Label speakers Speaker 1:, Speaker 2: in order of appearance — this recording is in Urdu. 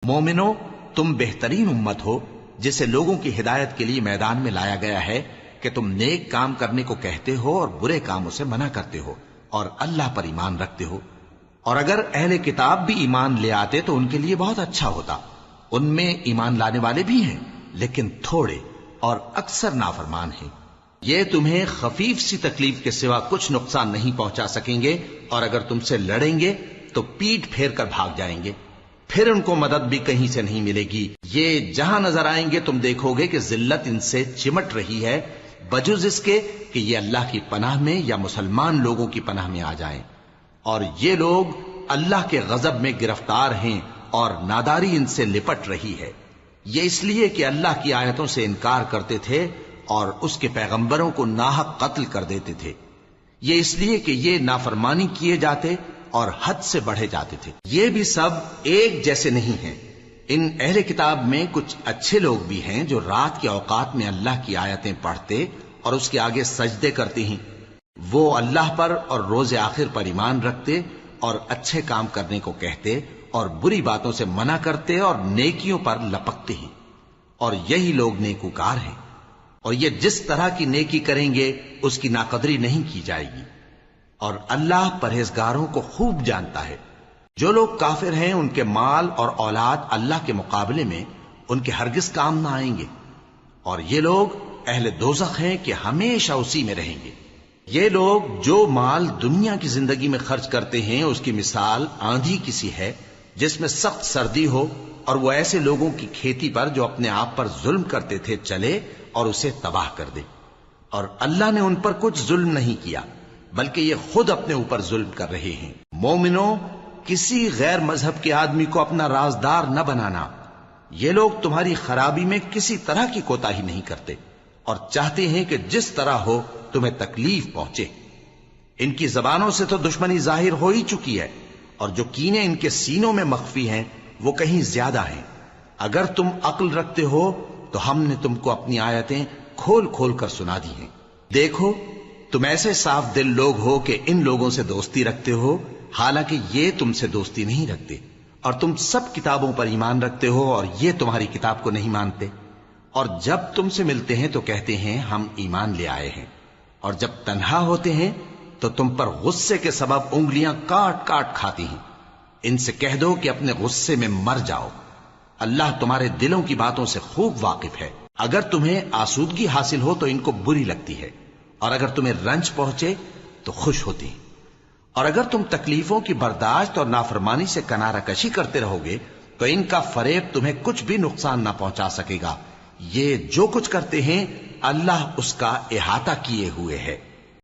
Speaker 1: مومنو، تم بہترین امت ہو جسے لوگوں کی ہدایت کے لیے میدان میں لایا گیا ہے کہ تم نیک کام کرنے کو کہتے ہو اور برے کاموں سے منع کرتے ہو اور اللہ پر ایمان رکھتے ہو۔ اور اگر اہل کتاب بھی ایمان لے آتے تو ان کے لیے بہت اچھا ہوتا۔ ان میں ایمان لانے والے بھی ہیں لیکن تھوڑے اور اکثر نافرمان ہیں۔ یہ تمہیں خفیف سی تکلیف کے سوا کچھ نقصان نہیں پہنچا سکیں گے، اور اگر تم سے لڑیں گے تو پیٹ پھیر کر بھاگ جائیں گے، پھر ان کو مدد بھی کہیں سے نہیں ملے گی۔ یہ جہاں نظر آئیں گے تم دیکھو گے کہ ذلت ان سے چمٹ رہی ہے، بجز اس کے کہ یہ اللہ کی پناہ میں یا مسلمان لوگوں کی پناہ میں آ جائیں۔ اور یہ لوگ اللہ کے غضب میں گرفتار ہیں اور ناداری ان سے لپٹ رہی ہے۔ یہ اس لیے کہ اللہ کی آیتوں سے انکار کرتے تھے اور اس کے پیغمبروں کو ناحق قتل کر دیتے تھے۔ یہ اس لیے کہ یہ نافرمانی کیے جاتے اور حد سے بڑھے جاتے تھے۔ یہ بھی سب ایک جیسے نہیں ہیں۔ ان اہل کتاب میں کچھ اچھے لوگ بھی ہیں جو رات کے اوقات میں اللہ کی آیتیں پڑھتے اور اس کے آگے سجدے کرتے ہیں۔ وہ اللہ پر اور روز آخر پر ایمان رکھتے اور اچھے کام کرنے کو کہتے اور بری باتوں سے منع کرتے اور نیکیوں پر لپکتے ہیں، اور یہی لوگ نیکوکار ہیں۔ اور یہ جس طرح کی نیکی کریں گے اس کی ناقدری نہیں کی جائے گی، اور اللہ پرہیزگاروں کو خوب جانتا ہے۔ جو لوگ کافر ہیں ان کے مال اور اولاد اللہ کے مقابلے میں ان کے ہرگز کام نہ آئیں گے، اور یہ لوگ اہل دوزخ ہیں کہ ہمیشہ اسی میں رہیں گے۔ یہ لوگ جو مال دنیا کی زندگی میں خرچ کرتے ہیں اس کی مثال آندھی کسی ہے جس میں سخت سردی ہو، اور وہ ایسے لوگوں کی کھیتی پر جو اپنے آپ پر ظلم کرتے تھے چلے اور اسے تباہ کر دے۔ اور اللہ نے ان پر کچھ ظلم نہیں کیا بلکہ یہ خود اپنے اوپر ظلم کر رہے ہیں۔ مومنو، کسی غیر مذہب کے آدمی کو اپنا رازدار نہ بنانا۔ یہ لوگ تمہاری خرابی میں کسی طرح کی کوتاہی نہیں کرتے اور چاہتے ہیں کہ جس طرح ہو تمہیں تکلیف پہنچے۔ ان کی زبانوں سے تو دشمنی ظاہر ہو ہی چکی ہے، اور جو کینے ان کے سینوں میں مخفی ہیں وہ کہیں زیادہ ہیں۔ اگر تم عقل رکھتے ہو تو ہم نے تم کو اپنی آیتیں کھول کھول کر سنا دی ہیں۔ دیکھو، تم ایسے صاف دل لوگ ہو کہ ان لوگوں سے دوستی رکھتے ہو حالانکہ یہ تم سے دوستی نہیں رکھتے، اور تم سب کتابوں پر ایمان رکھتے ہو اور یہ تمہاری کتاب کو نہیں مانتے۔ اور جب تم سے ملتے ہیں تو کہتے ہیں ہم ایمان لے آئے ہیں، اور جب تنہا ہوتے ہیں تو تم پر غصے کے سبب انگلیاں کاٹ کاٹ کھاتی ہیں۔ ان سے کہہ دو کہ اپنے غصے میں مر جاؤ، اللہ تمہارے دلوں کی باتوں سے خوب واقف ہے۔ اگر تمہیں آسودگی حاصل ہو تو ان کو بری لگتی ہے، اور اگر تمہیں رنج پہنچے تو خوش ہوتی ہیں۔ اور اگر تم تکلیفوں کی برداشت اور نافرمانی سے کنارہ کشی کرتے رہو گے تو ان کا فریب تمہیں کچھ بھی نقصان نہ پہنچا سکے گا۔ یہ جو کچھ کرتے ہیں اللہ اس کا احاطہ کیے ہوئے ہے۔